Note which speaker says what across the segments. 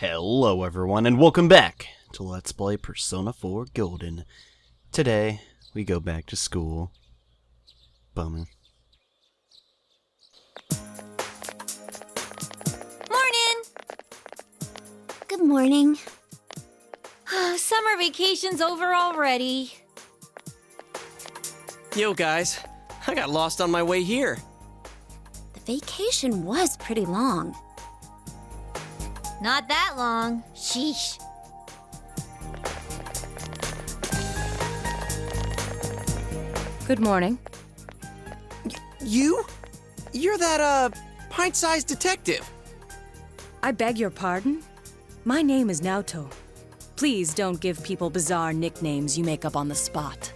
Speaker 1: Hello everyone, and welcome back to Let's Play Persona 4 Golden. Today, we go back to school. Bummer.
Speaker 2: Morning!
Speaker 3: Good morning.
Speaker 2: Summer vacation's over already.
Speaker 4: Yo guys, I got lost on my way here.
Speaker 3: The vacation was pretty long.
Speaker 2: Not that long. Sheesh.
Speaker 5: Good morning.
Speaker 4: You? You're that, pint-sized detective.
Speaker 5: I beg your pardon? My name is Naoto. Please don't give people bizarre nicknames you make up on the spot.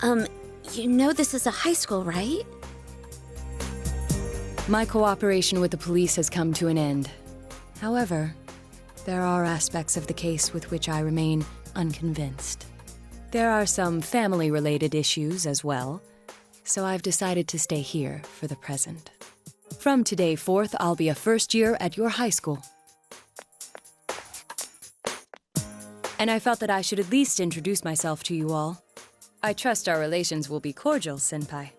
Speaker 3: You know this is a high school, right?
Speaker 5: My cooperation with the police has come to an end. However, there are aspects of the case with which I remain unconvinced. There are some family-related issues as well, so I've decided to stay here for the present. From today forth, I'll be a first year at your high school. And I felt that I should at least introduce myself to you all. I trust our relations will be cordial, Senpai.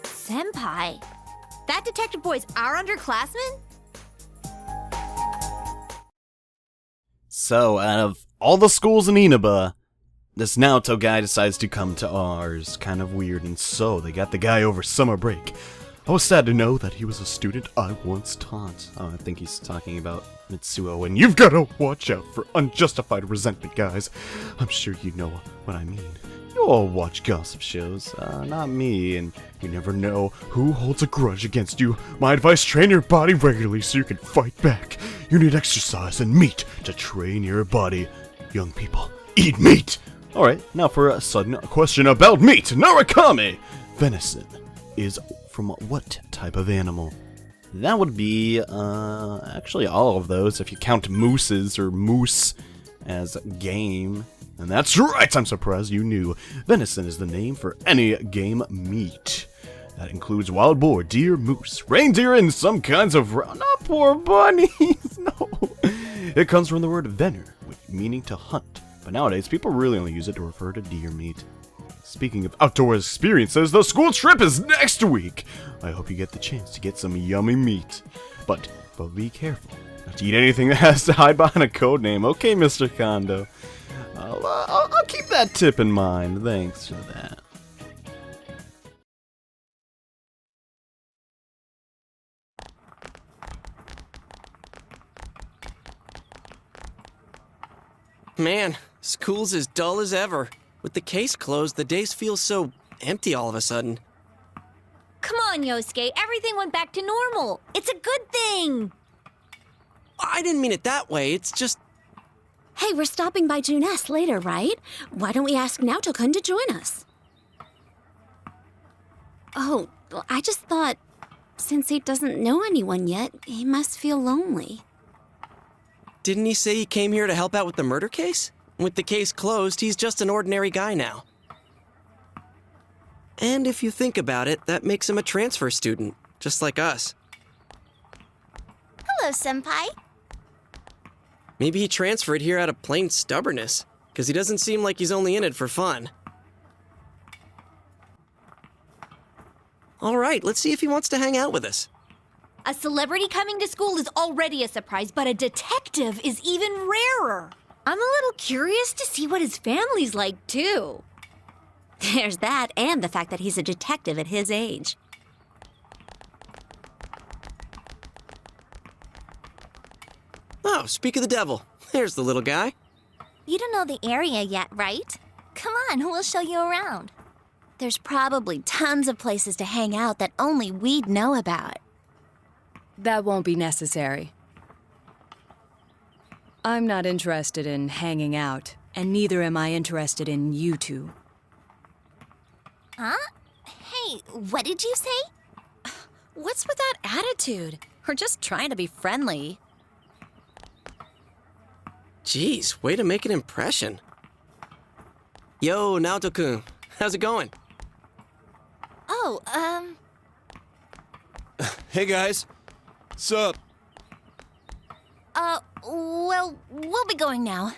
Speaker 2: Senpai? That detective boy's our underclassman?
Speaker 1: So, out of all the schools in Inaba, this Naoto guy decides to come to ours. Kind of weird, and so they got the guy over summer break. I was sad to know that he was a student I once taught. Oh, I think he's talking about Mitsuo, and you've got to watch out for unjustified resentment, guys. I'm sure you know what I mean. You all watch gossip shows, not me, and you never know who holds a grudge against you. My advice, train your body regularly so you can fight back. You need exercise and meat to train your body. Young people, eat meat! Alright, now for a sudden question about meat. Narukami! Venison is from what type of animal? That would be, actually all of those, if you count mooses or moose as game. And that's right, I'm surprised you knew. Venison is the name for any game meat. That includes wild boar, deer, moose, reindeer, and some kinds of not poor bunnies, no. It comes from the word venner, meaning to hunt. But nowadays, people really only use it to refer to deer meat. Speaking of outdoor experiences, the school trip is next week. I hope you get the chance to get some yummy meat. But be careful not to eat anything that has to hide behind a code name. Okay, Mr. Kondo. I'll keep that tip in mind. Thanks for that.
Speaker 4: Man, school's as dull as ever. With the case closed, the days feel so empty all of a sudden.
Speaker 2: Come on, Yosuke. Everything went back to normal. It's a good thing.
Speaker 4: I didn't mean it that way, it's just...
Speaker 3: Hey, we're stopping by Junes later, right? Why don't we ask Naoto-kun to join us? Oh, well, I just thought, since he doesn't know anyone yet, he must feel lonely.
Speaker 4: Didn't he say he came here to help out with the murder case? With the case closed, he's just an ordinary guy now. And if you think about it, that makes him a transfer student, just like us.
Speaker 2: Hello, Senpai.
Speaker 4: Maybe he transferred here out of plain stubbornness, because he doesn't seem like he's only in it for fun. All right, let's see if he wants to hang out with us.
Speaker 2: A celebrity coming to school is already a surprise, but a detective is even rarer. I'm a little curious to see what his family's like, too.
Speaker 3: There's that, and the fact that he's a detective at his age.
Speaker 4: Oh, speak of the devil. There's the little guy.
Speaker 2: You don't know the area yet, right? Come on, we'll show you around.
Speaker 3: There's probably tons of places to hang out that only we'd know about.
Speaker 5: That won't be necessary. I'm not interested in hanging out, and neither am I interested in you two.
Speaker 2: Huh? Hey, what did you say?
Speaker 6: What's with that attitude? We're just trying to be friendly.
Speaker 4: Jeez, way to make an impression. Yo, Naoto-kun, how's it going?
Speaker 2: Oh,
Speaker 7: Hey guys. What's up?
Speaker 6: Well, we'll be going now.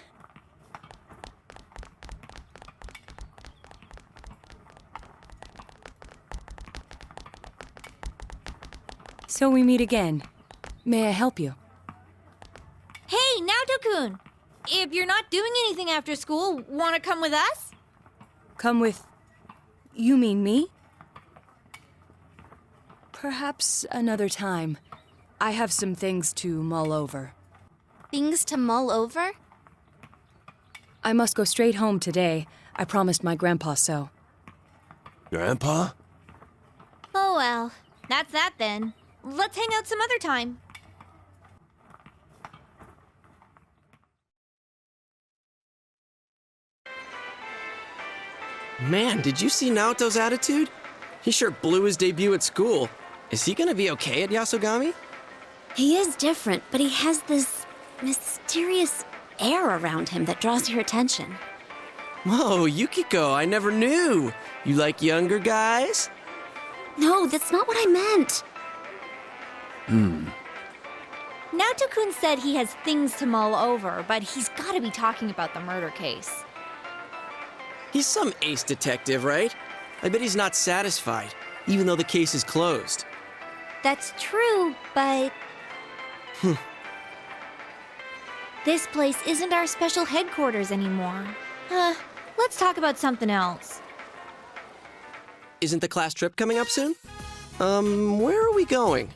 Speaker 5: So we meet again. May I help you?
Speaker 2: Hey, Naoto-kun! If you're not doing anything after school, want to come with us?
Speaker 5: Come with... You mean me? Perhaps another time. I have some things to mull over.
Speaker 3: Things to mull over?
Speaker 5: I must go straight home today. I promised my grandpa so.
Speaker 7: Grandpa?
Speaker 2: Oh well, that's that then. Let's hang out some other time.
Speaker 4: Man, did you see Naoto's attitude? He sure blew his debut at school. Is he gonna be okay at Yasogami?
Speaker 3: He is different, but he has this mysterious air around him that draws your attention.
Speaker 4: Whoa, Yukiko, I never knew. You like younger guys?
Speaker 3: No, that's not what I meant.
Speaker 2: Naoto-kun said he has things to mull over, but he's gotta be talking about the murder case.
Speaker 4: He's some ace detective, right? I bet he's not satisfied, even though the case is closed.
Speaker 2: That's true, but... This place isn't our special headquarters anymore. Let's talk about something else.
Speaker 4: Isn't the class trip coming up soon? Where are we going?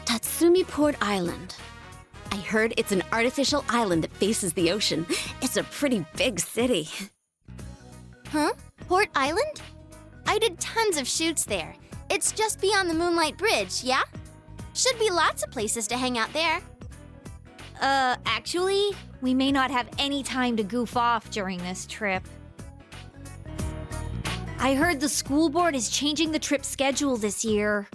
Speaker 3: Tatsumi Port Island. I heard it's an artificial island that faces the ocean. It's a pretty big city.
Speaker 8: Huh? Port Island? I did tons of shoots there. It's just beyond the Moonlight Bridge, yeah? Should be lots of places to hang out there.
Speaker 2: Actually, we may not have any time to goof off during this trip. I heard the school board is changing the trip schedule this year.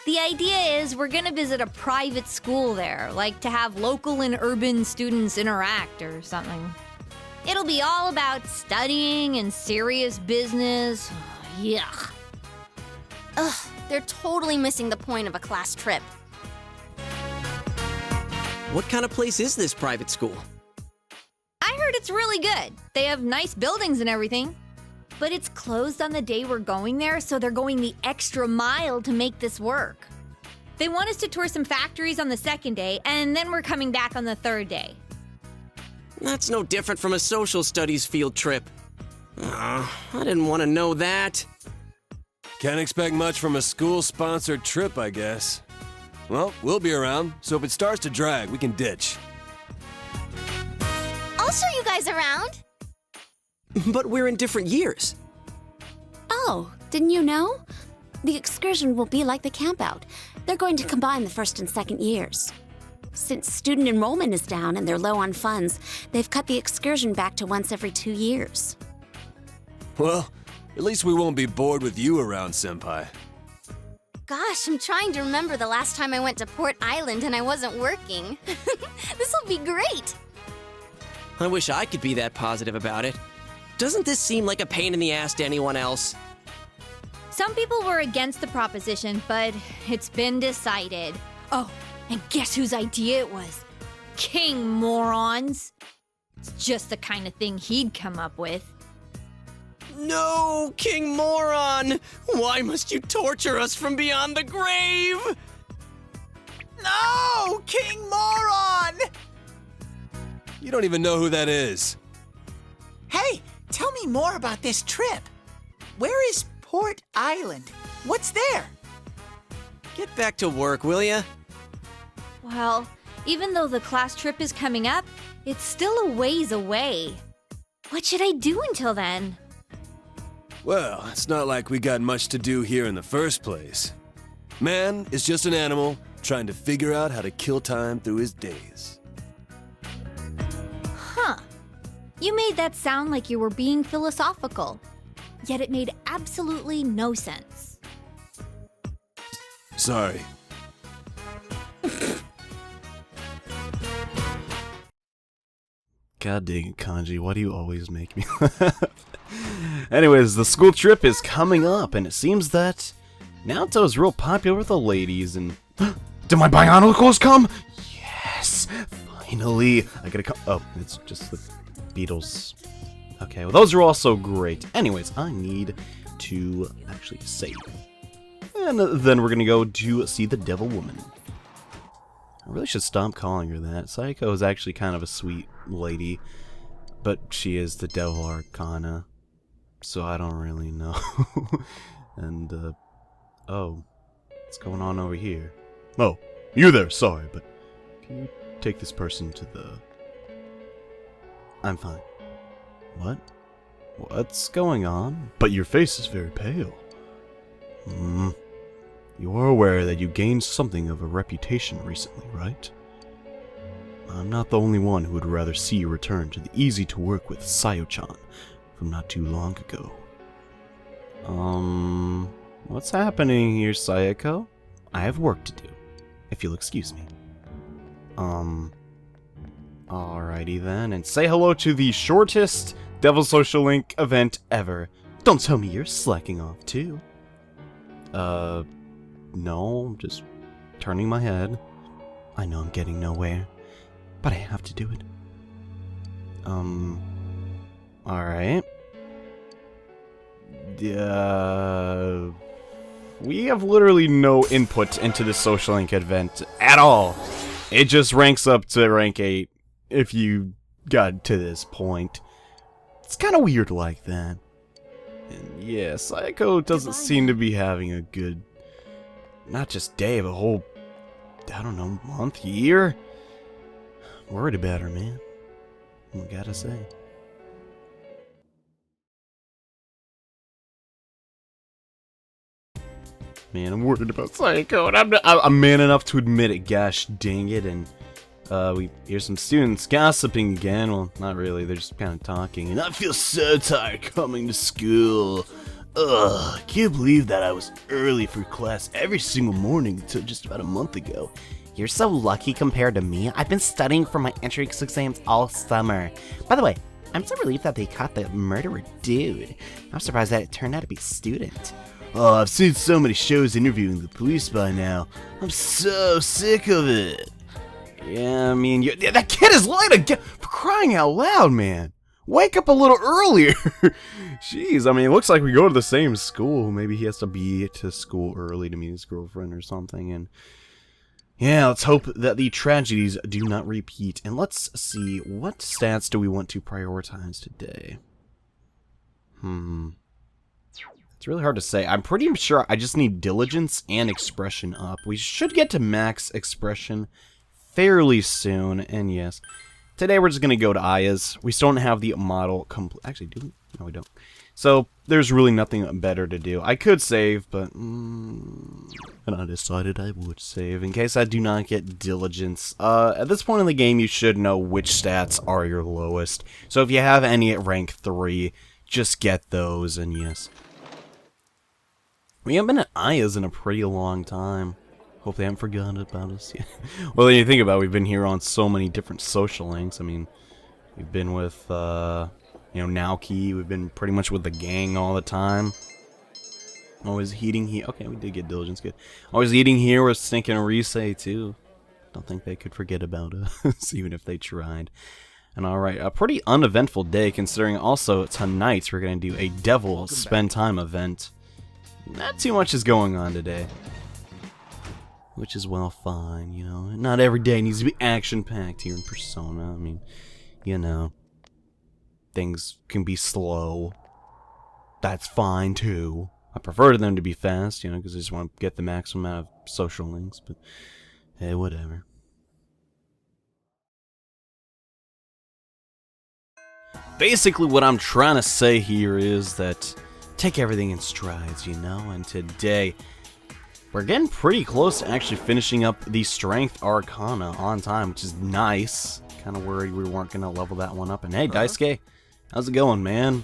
Speaker 2: The idea is we're gonna visit a private school there, like to have local and urban students interact or something. It'll be all about studying and serious business. Yuck.
Speaker 8: Ugh, they're totally missing the point of a class trip.
Speaker 4: What kind of place is this private school?
Speaker 2: I heard it's really good. They have nice buildings and everything. But it's closed on the day we're going there, so they're going the extra mile to make this work. They want us to tour some factories on the second day, and then we're coming back on the third day.
Speaker 4: That's no different from a social studies field trip. I didn't want to know that.
Speaker 7: Can't expect much from a school-sponsored trip, I guess. Well, we'll be around, so if it starts to drag, we can ditch.
Speaker 8: I'll show you guys around.
Speaker 4: But we're in different years.
Speaker 3: Oh, didn't you know? The excursion will be like the campout. They're going to combine the first and second years. Since student enrollment is down and they're low on funds, they've cut the excursion back to once every 2 years.
Speaker 7: Well, at least we won't be bored with you around, Senpai.
Speaker 8: Gosh, I'm trying to remember the last time I went to Port Island and I wasn't working. This'll be great.
Speaker 4: I wish I could be that positive about it. Doesn't this seem like a pain in the ass to anyone else?
Speaker 2: Some people were against the proposition, but it's been decided. Oh, and guess whose idea it was? King morons. It's just the kind of thing he'd come up with.
Speaker 4: No, King Moron! Why must you torture us from beyond the grave?
Speaker 9: No! King Moron!
Speaker 7: You don't even know who that is.
Speaker 9: Hey, tell me more about this trip. Where is Port Island? What's there?
Speaker 4: Get back to work, will ya?
Speaker 2: Well, even though the class trip is coming up, it's still a ways away. What should I do until then?
Speaker 7: Well, it's not like we got much to do here in the first place. Man is just an animal trying to figure out how to kill time through his days.
Speaker 2: Huh. You made that sound like you were being philosophical. Yet it made absolutely no sense.
Speaker 7: Sorry.
Speaker 1: God dang it, Kanji, why do you always make me laugh? Anyways, the school trip is coming up, and it seems that Naoto's real popular with the ladies, and did my bionicles come? Yes, finally. I gotta come. Oh, it's just the Beatles. Okay, well those are also great. Anyways, I need to actually save, and then we're gonna go to see the Devil Woman. I really should stop calling her that. Sayako is actually kind of a sweet lady, but she is the Devil Arcana, so I don't really know. And oh, what's going on over here? Oh, you there, sorry, but can you take this person to the... I'm fine. What? What's going on? But your face is very pale. You are aware that you gained something of a reputation recently, right? I'm not the only one who would rather see you return to the easy-to-work-with Sayo-chan from not too long ago. What's happening here, Sayako? I have work to do, if you'll excuse me. Alrighty then, and say hello to the shortest Devil Social Link event ever. Don't tell me you're slacking off, too. No, I'm just turning my head. I know I'm getting nowhere, but I have to do it. Alright. We have literally no input into the Social Link event at all. It just ranks up to rank 8 if you got to this point. It's kind of weird like that. And yeah, Sayako doesn't seem to be having a good, not just day, but a whole, I don't know, month, year? Worried about her, man. I gotta say. Man, I'm worried about Sayako, and I'm man enough to admit it, gosh dang it, and we hear some students gossiping again. Well, not really, they're just kind of talking, and I feel so tired coming to school. Ugh, can't believe that I was early for class every single morning until just about a month ago. You're so lucky compared to me. I've been studying for my entrance exams all summer. By the way, I'm so relieved that they caught the murderer dude. I'm surprised that it turned out to be a student. Oh, I've seen so many shows interviewing the police by now. I'm so sick of it. Yeah, I mean, that kid is late again, for crying out loud, man. Wake up a little earlier. Jeez, I mean, it looks like we go to the same school. Maybe he has to be to school early to meet his girlfriend or something. And yeah, let's hope that the tragedies do not repeat. And let's see, what stats do we want to prioritize today? It's really hard to say. I'm pretty sure I just need diligence and expression up. We should get to max expression fairly soon. And yes, today we're just going to go to Aya's. We still don't have the model complete. Actually, do we? No, we don't. So there's really nothing better to do. I could save, but and I decided I would save in case I do not get diligence. At this point in the game, you should know which stats are your lowest. So if you have any at rank 3, just get those, and yes. We haven't been at Aya's in a pretty long time. Hope they haven't forgotten about us yet. Well, then you think about it, we've been here on so many different social links. I mean, we've been with, you know, Naoki. We've been pretty much with the gang all the time. Always eating here. Okay, we did get diligence, good. Always eating here with Stink and Risei, too. Don't think they could forget about us, even if they tried. And alright, a pretty uneventful day, considering also tonight we're going to do a Devil Spend Time event. Not too much is going on today. Which is, well, fine, you know. Not every day needs to be action-packed here in Persona. I mean, you know, things can be slow. That's fine, too. I prefer them to be fast, you know, because I just want to get the maximum amount of social links, but hey, whatever. Basically, what I'm trying to say here is that take everything in strides, you know, and today we're getting pretty close to actually finishing up the Strength Arcana on time, which is nice. Kind of worried we weren't going to level that one up. And hey, Daisuke, how's it going, man?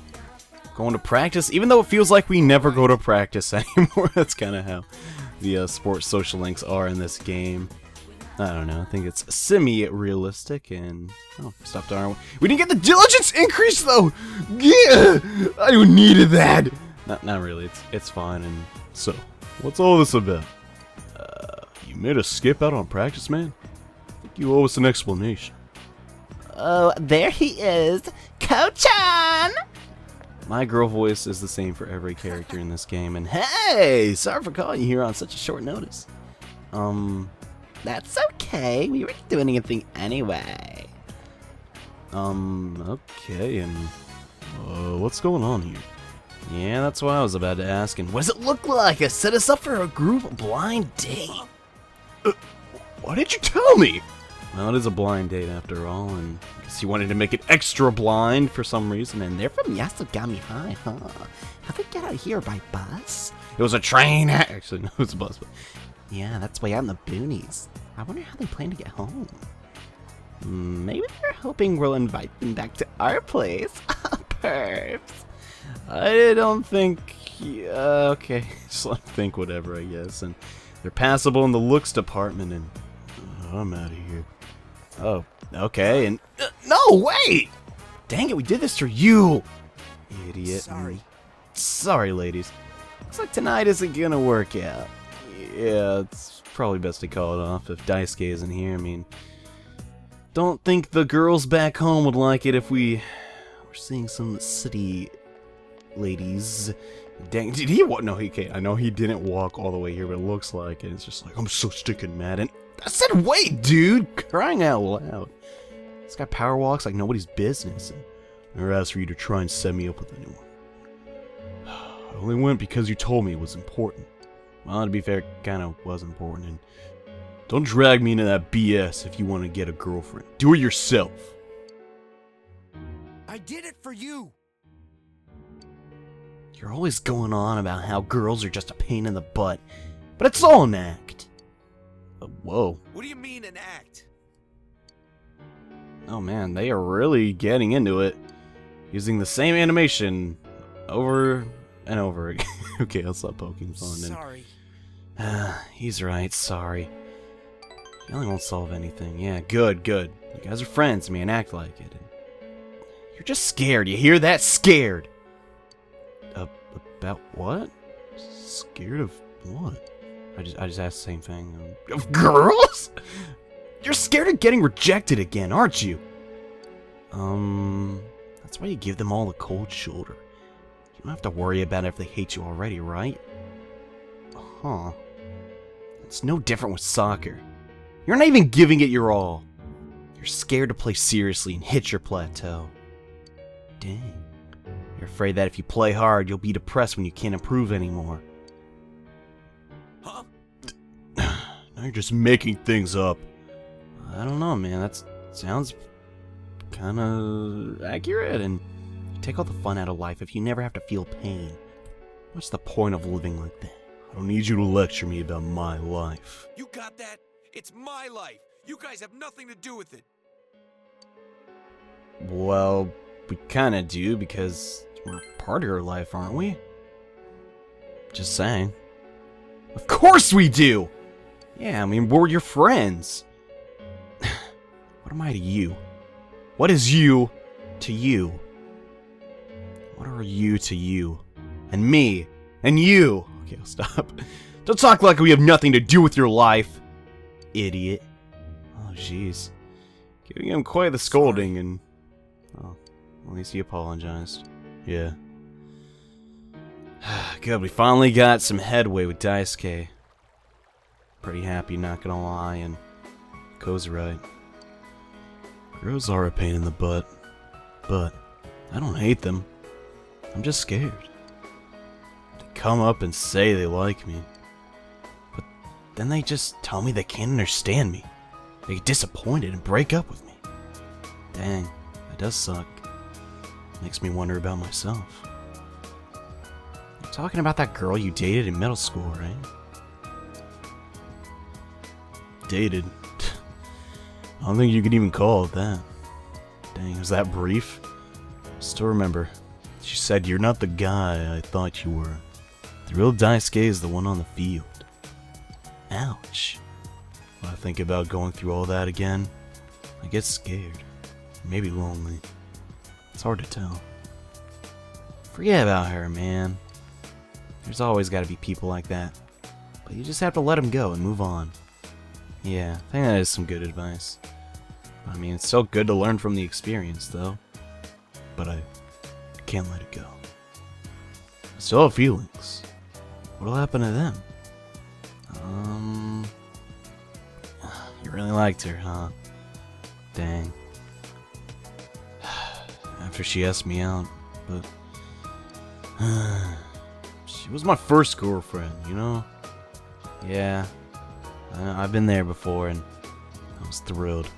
Speaker 1: Going to practice? Even though it feels like we never go to practice anymore. That's kind of how the sports social links are in this game. I don't know. I think it's semi-realistic and... Oh, stopped our... We didn't get the diligence increase, though! Yeah! I needed that! Not really. It's fine and so What's all this about? You made us skip out on practice, man? I think you owe us an explanation.
Speaker 10: Oh, there he is! Ko-chan!
Speaker 1: My girl voice is the same for every character in this game, and hey! Sorry for calling you here on such a short notice.
Speaker 10: That's okay. We weren't doing anything anyway.
Speaker 1: Okay, and what's going on here? Yeah, that's what I was about to ask, and what does it look like? I set us up for a group blind date. Why did you tell me? Well, it is a blind date after all, and I guess you wanted to make it extra blind for some reason, and
Speaker 10: They're from Yasogami High, huh? How they get out here by bus?
Speaker 1: it was a train. Actually, no, it was a bus, but
Speaker 10: Yeah, that's way out in the boonies. I wonder how they plan to get home. Maybe they're hoping we'll invite them back to our place. Perps.
Speaker 1: I don't think. Okay, just let them think whatever, I guess. And they're passable in the looks department, and I'm out of here. Oh, okay, and no, wait! Dang it, we did this for you, idiot. Sorry, ladies. Looks like tonight isn't gonna work out. Yeah, it's probably best to call it off if Daisuke isn't here. I mean, don't think the girls back home would like it if we were seeing some city ladies. Dang, did he walk? No, he can't. I know he didn't walk all the way here, but it looks like it. It's just like, I'm so sticking mad. And I said, wait, dude, crying out loud. This guy power walks like nobody's business. And I never asked for you to try and set me up with anyone. I only went because you told me it was important. Well, to be fair, it kind of was important. And don't drag me into that BS if you want to get a girlfriend. Do it yourself.
Speaker 7: I did it for you.
Speaker 1: You're always going on about how girls are just a pain in the butt, but it's all an act. Whoa.
Speaker 7: What do you mean an act?
Speaker 1: Oh man, they are really getting into it. Using the same animation over and over again. Okay, I'll stop poking fun.
Speaker 7: Sorry.
Speaker 1: He's right, sorry. Yelling won't solve anything. Yeah, good. You guys are friends, man, act like it. You're just scared, you hear that? Scared! About what? Scared of what? I just asked the same thing. Of girls? You're scared of getting rejected again, aren't you? That's why you give them all the cold shoulder. You don't have to worry about it if they hate you already, right? Huh. It's no different with soccer. You're not even giving it your all. You're scared to play seriously and hit your plateau. Dang. You're afraid that if you play hard, you'll be depressed when you can't improve anymore.
Speaker 7: Huh?
Speaker 1: Now you're just making things up. I don't know, man. That sounds kind of accurate, and you take all the fun out of life if you never have to feel pain. What's the point of living like that? I don't need you to lecture me about my life.
Speaker 7: You got that? It's my life. You guys have nothing to do with it.
Speaker 1: Well, we kind of do, because we're part of your life, aren't we? Just saying. Of course we do! Yeah, I mean, we're your friends. What am I to you? What is you to you? What are you to you? And me? And you? Okay, I'll stop. Don't talk like we have nothing to do with your life. Idiot. Oh, jeez. Giving him quite the scolding, and... Oh, at least he apologized. Yeah. Good, we finally got some headway with Daisuke. Pretty happy, not gonna lie, and Ko's right. Girls are a pain in the butt, but I don't hate them. I'm just scared. They come up and say they like me, but then they just tell me they can't understand me. They get disappointed and break up with me. Dang, that does suck. Makes me wonder about myself. You're talking about that girl you dated in middle school, right? Dated? I don't think you could even call it that. Dang, was that brief? Still remember, she said, "You're not the guy I thought you were. The real Daisuke is the one on the field." Ouch. When I think about going through all that again, I get scared. Maybe lonely. It's hard to tell. Forget about her, man. There's always gotta be people like that. But you just have to let him go and move on. Yeah, I think that is some good advice. I mean, it's so good to learn from the experience, though. But I can't let it go. I still have feelings. What'll happen to them? You really liked her, huh? Dang. After she asked me out, but... she was my first girlfriend, you know? Yeah. I've been there before, and I was thrilled.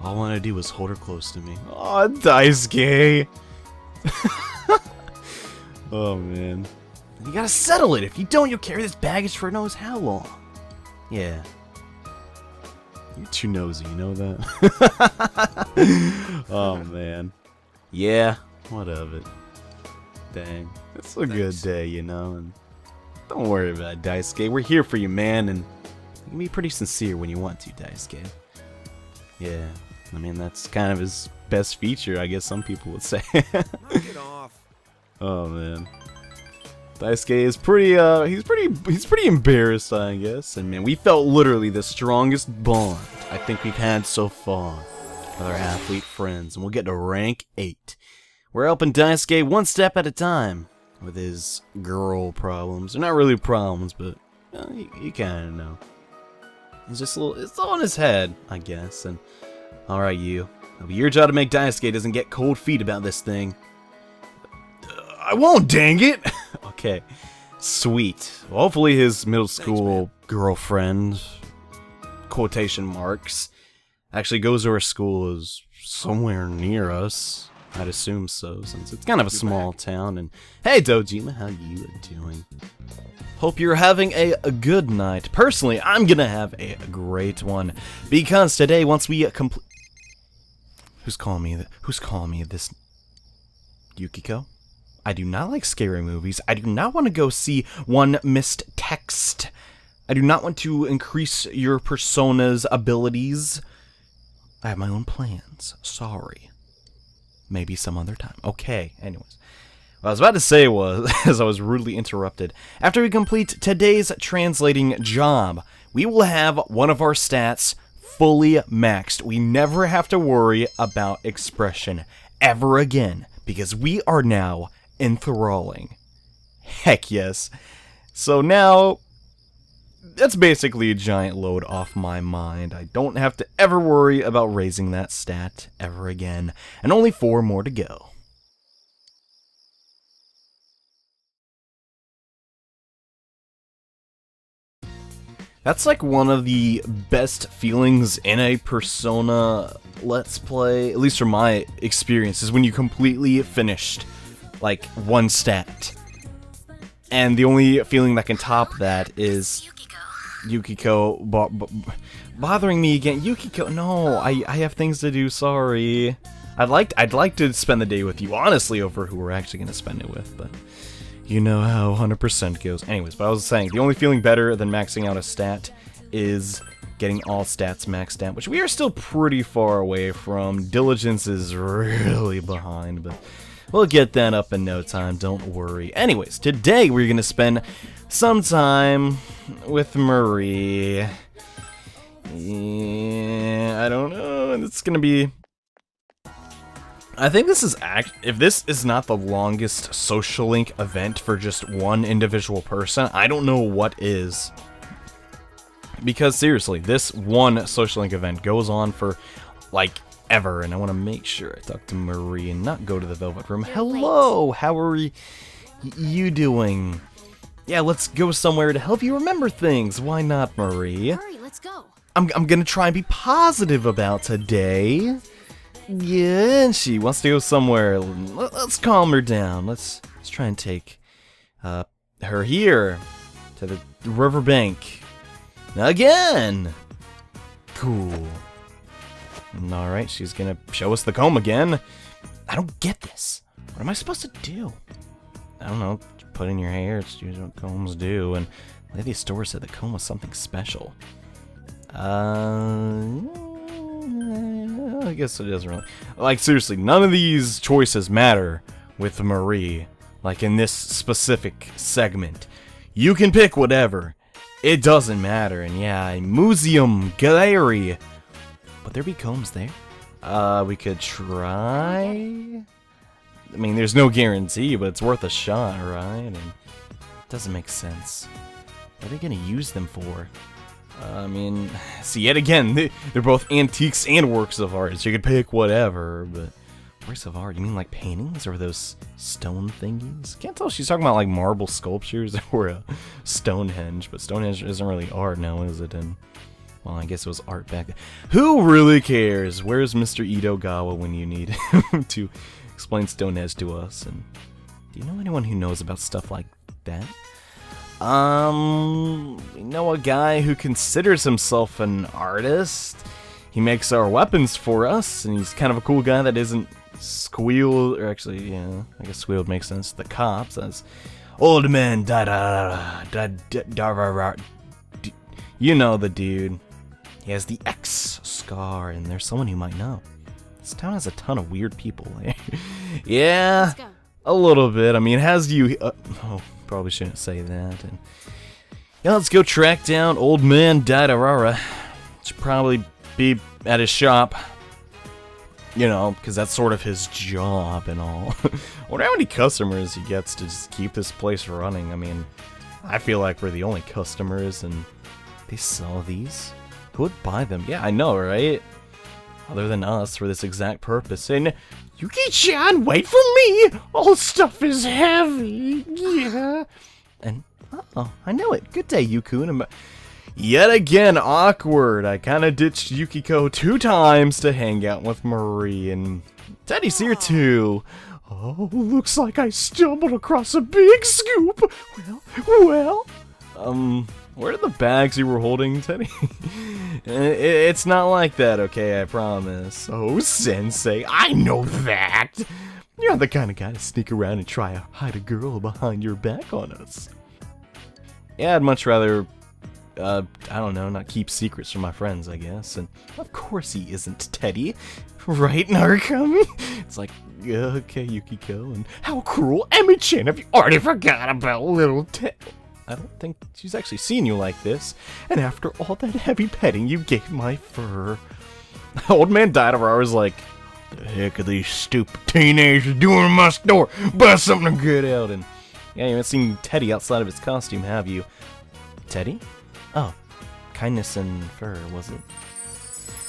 Speaker 1: All I wanted to do was hold her close to me. Oh, Daisuke! Oh, man. You gotta settle it. If you don't, you'll carry this baggage for knows how long. Yeah. You're too nosy, you know that? Oh, man. Yeah, what of it? Dang. It's a good day, you know? And don't worry about it, Daisuke. We're here for you, man, and you can be pretty sincere when you want to, Daisuke. Yeah. I mean, that's kind of his best feature, I guess some people would say.
Speaker 7: Knock it off.
Speaker 1: Oh, man. Daisuke is pretty, he's pretty embarrassed, I guess. And man, we felt literally the strongest bond I think we've had so far with our athlete friends. And we'll get to rank 8. We're helping Daisuke one step at a time with his girl problems. They're not really problems, but you kind of know. He's just a little, it's all in his head, I guess. And alright, you. It'll be your job to make Daisuke doesn't get cold feet about this thing. I won't, dang it! Okay, sweet. Well, hopefully his middle school girlfriend, quotation marks, actually goes to her school is somewhere near us. I'd assume so, since it's kind of a small town. And hey, Dojima, how you doing? Hope you're having a good night. Personally, I'm gonna have a great one, because today, once we complete... Who's calling me? Who's calling me this? Yukiko? I do not like scary movies. I do not want to go see one missed text. I do not want to increase your persona's abilities. I have my own plans. Sorry. Maybe some other time. Okay, anyways. What I was about to say was, as I was rudely interrupted, after we complete today's translating job, we will have one of our stats fully maxed. We never have to worry about expression ever again, because we are now enthralling. Heck yes. So now, that's basically a giant load off my mind. I don't have to ever worry about raising that stat ever again. And only 4 more to go. That's like one of the best feelings in a Persona Let's Play, at least from my experience, is when you completely finished like one stat. And the only feeling that can top that is Yukiko bothering me again. Yukiko, no, I have things to do, sorry. I'd like to spend the day with you, honestly, over who we're actually going to spend it with, but you know how 100% goes. Anyways, but I was saying, the only feeling better than maxing out a stat is getting all stats maxed out, which we are still pretty far away from. Diligence is really behind, but we'll get that up in no time, don't worry. Anyways, today we're going to spend some time with Marie. Yeah, I don't know, it's going to be... I think this is if this is not the longest social link event for just one individual person, I don't know what is. Because seriously, this one social link event goes on for like ever, and I want to make sure I talk to Marie and not go to the Velvet Room. Hello, how are you doing? Yeah, let's go somewhere to help you remember things. Why not, Marie?
Speaker 3: Hurry, let's go.
Speaker 1: I'm gonna try and be positive about today. Yeah, and she wants to go somewhere. Let's calm her down. Let's try and take her here to the riverbank again. Cool. Alright, she's gonna show us the comb again. I don't get this. What am I supposed to do? I don't know. Put in your hair. It's usually what combs do. And Lady Store said the comb was something special. I guess it doesn't really... Like, seriously, none of these choices matter with Marie. Like, in this specific segment. You can pick whatever. It doesn't matter, and yeah, Museum Gallery. Would there be combs there? We could try. I mean, there's no guarantee, but it's worth a shot, right? And it doesn't make sense. What are they gonna use them for? I mean, see, yet again, they're both antiques and works of art, so you could pick whatever, but works of art, you mean like paintings or those stone thingies? Can't tell if she's talking about like marble sculptures or a Stonehenge, but Stonehenge isn't really art now, is it? And well, I guess it was art back then. Who really cares? Where's Mr. Itogawa when you need him to explain Stonehenge to us? And do you know anyone who knows about stuff like that? We know a guy who considers himself an artist. He makes our weapons for us, and he's kind of a cool guy that isn't squealed, or actually, yeah, I guess squealed makes sense. The cops, that's old man, you know the dude. He has the X scar, and there's someone you might know. This town has a ton of weird people. Yeah, a little bit. I mean, it has you. Oh, probably shouldn't say that. And yeah, let's go track down old man Daidarara. Should probably be at his shop. You know, because that's sort of his job and all. I wonder how many customers he gets to just keep this place running. I mean, I feel like we're the only customers, and they sell these. Who would buy them? Yeah, I know, right? Other than us, for this exact purpose. And Yuki-chan, wait for me! All stuff is heavy. Yeah. And oh, I know it. Good day, Yukun. Yet again, awkward. I kind of ditched Yukiko 2 times to hang out with Marie, and Teddy's here too. Oh, looks like I stumbled across a big scoop. Well. Where are the bags you were holding, Teddy? It's not like that, okay? I promise. Oh, Sensei, I know that. You're the kind of guy to sneak around and try to hide a girl behind your back on us. Yeah, I'd much rather, I don't know, not keep secrets from my friends, I guess. And of course he isn't, Teddy. Right, Narukami? It's like, okay, Yukiko, and how cruel. Emi-chan, have you already forgot about little Teddy? I don't think she's actually seen you like this. And after all that heavy petting you gave my fur. Old man Daidarara's like, the heck are these stupid teenagers doing in my store? Buy something to get out. And yeah, you haven't seen Teddy outside of his costume, have you? Teddy? Oh, kindness and fur, was it?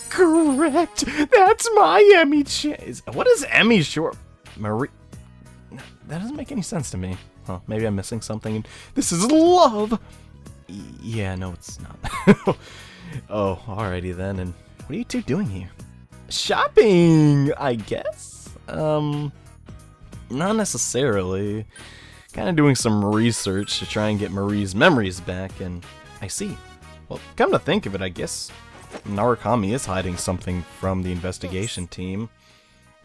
Speaker 1: Correct! That's my Emi-chan. What is Emi short? Marie? That doesn't make any sense to me. Huh, maybe I'm missing something. And this is love! Yeah, no, it's not. Oh, alrighty then. And what are you two doing here? Shopping, I guess? Not necessarily. Kind of doing some research to try and get Marie's memories back, and I see. Well, come to think of it, I guess Narukami is hiding something from the investigation team.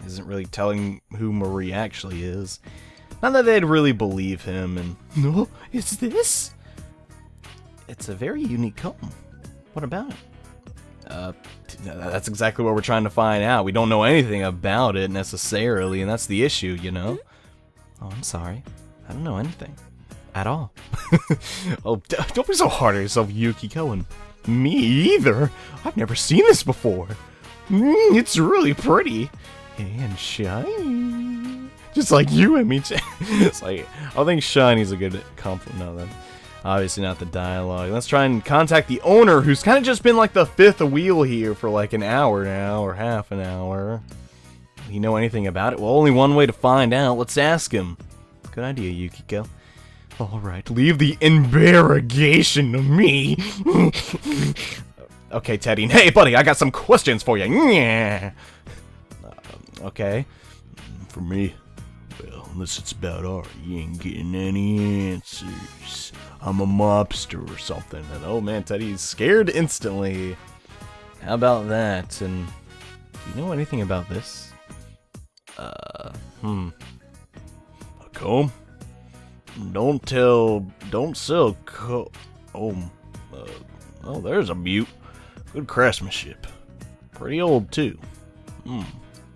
Speaker 1: Isn't really telling who Marie actually is. Not that they'd really believe him, and... No, it's this? It's a very unique comb. What about it? That's exactly what we're trying to find out. We don't know anything about it, necessarily, and that's the issue, you know? Oh, I'm sorry. I don't know anything. At all. Oh, don't be so hard on yourself, Yukiko, and me either. I've never seen this before. It's really pretty. And shiny. Just like you and me. It's like, I think shiny's a good compliment. No, then. Obviously not the dialogue. Let's try and contact the owner, who's kind of just been like the fifth wheel here for like an hour now, or half an hour. Do you know anything about it? Well, only one way to find out. Let's ask him. Good idea, Yukiko. Alright, leave the interrogation to me. Okay, Teddy. Hey, buddy, I got some questions for you. Okay. For me, well, unless it's about art, you ain't getting any answers. I'm a mobster or something. And oh man, Teddy's scared instantly. How about that? And do you know anything about this? A comb? Don't sell oh, there's a beaut. Good craftsmanship. Pretty old too.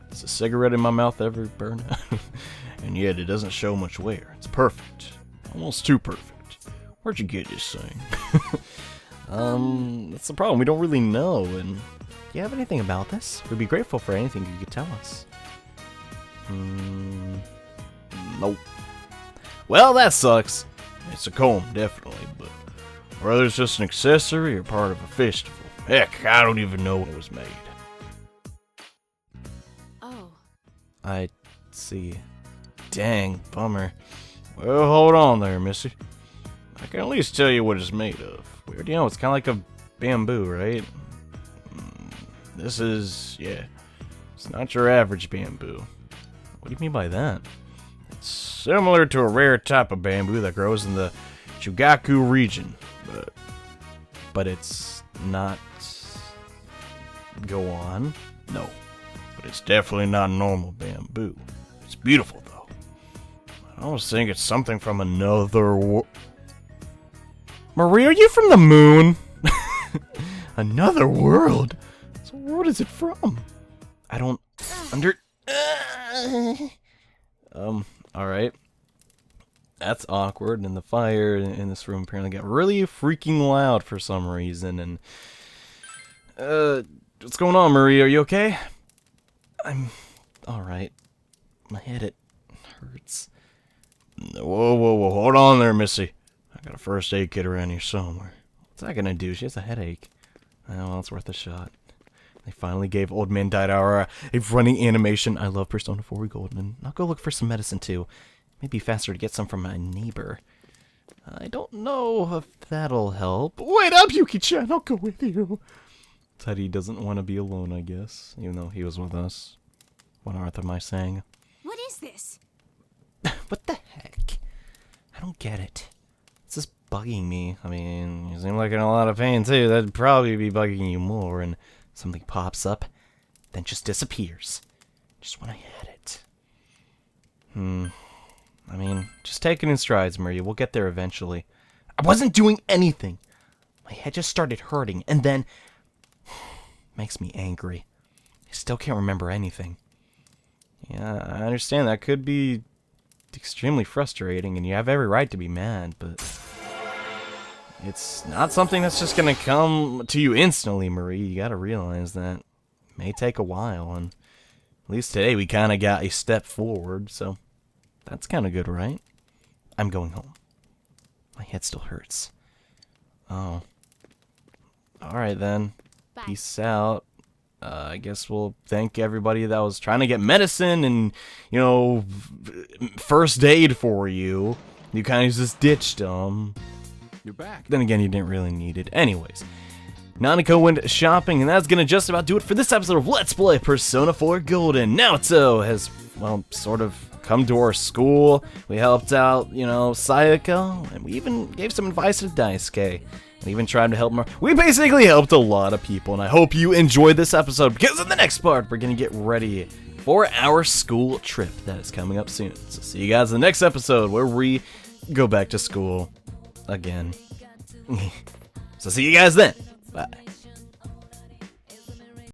Speaker 1: Does a cigarette in my mouth ever burn out? And yet it doesn't show much wear. It's perfect. Almost too perfect. Where'd you get this thing? That's the problem. We don't really know. And do you have anything about this? We'd be grateful for anything you could tell us. Nope. Well, that sucks. It's a comb, definitely, but whether it's just an accessory or part of a festival, heck, I don't even know when it was made.
Speaker 3: Oh.
Speaker 1: I see. Dang, bummer. Well, hold on there, missy. I can at least tell you what it's made of. Weird, you know, it's kind of like a bamboo, right? This is, yeah, it's not your average bamboo. What do you mean by that? It's similar to a rare type of bamboo that grows in the Chugaku region, but it's not. Go on. No, but it's definitely not normal bamboo. It's beautiful though. I almost think it's something from another world. Marie, are you from the moon? Another world? So what is it from? I don't alright. That's awkward, and the fire in this room apparently got really freaking loud for some reason, and what's going on, Marie? Are you okay? I'm alright. My head, it hurts. Whoa, hold on there, missy. I got a first aid kit around here somewhere. What's that gonna do? She has a headache. Oh, well, it's worth a shot. They finally gave Old Man Daidara a running animation. I love Persona 4 Golden. I'll go look for some medicine too. Maybe faster to get some from my neighbor. I don't know if that'll help. Wait up, Yuki-chan! I'll go with you! Teddy doesn't want to be alone, I guess. Even though he was with us. What on earth am I saying?
Speaker 3: What is this?
Speaker 1: What the heck? I don't get it. It's just bugging me. I mean, you seem like in a lot of pain too. That'd probably be bugging you more. And something pops up, then just disappears. Just when I had it. I mean, just take it in strides, Maria. We'll get there eventually. I wasn't doing anything. My head just started hurting, and then makes me angry. I still can't remember anything. Yeah, I understand that could be extremely frustrating, and you have every right to be mad, but it's not something that's just gonna come to you instantly, Marie. You gotta realize that it may take a while, and at least today we kinda got a step forward, so that's kinda good, right? I'm going home. My head still hurts. Oh. Alright then.
Speaker 3: Bye.
Speaker 1: Peace out. I guess we'll thank everybody that was trying to get medicine and, you know, first aid for you. You kind of just ditched them.
Speaker 7: You're back.
Speaker 1: Then again, you didn't really need it. Anyways, Nanako went shopping, and that's gonna just about do it for this episode of Let's Play Persona 4 Golden. Naoto has, well, sort of come to our school. We helped out, you know, Sayaka, and we even gave some advice to Daisuke, and even tried to help more. We basically helped a lot of people, and I hope you enjoyed this episode, because in the next part, we're gonna get ready for our school trip that is coming up soon. So see you guys in the next episode, where we go back to school again. So see you guys then. Bye.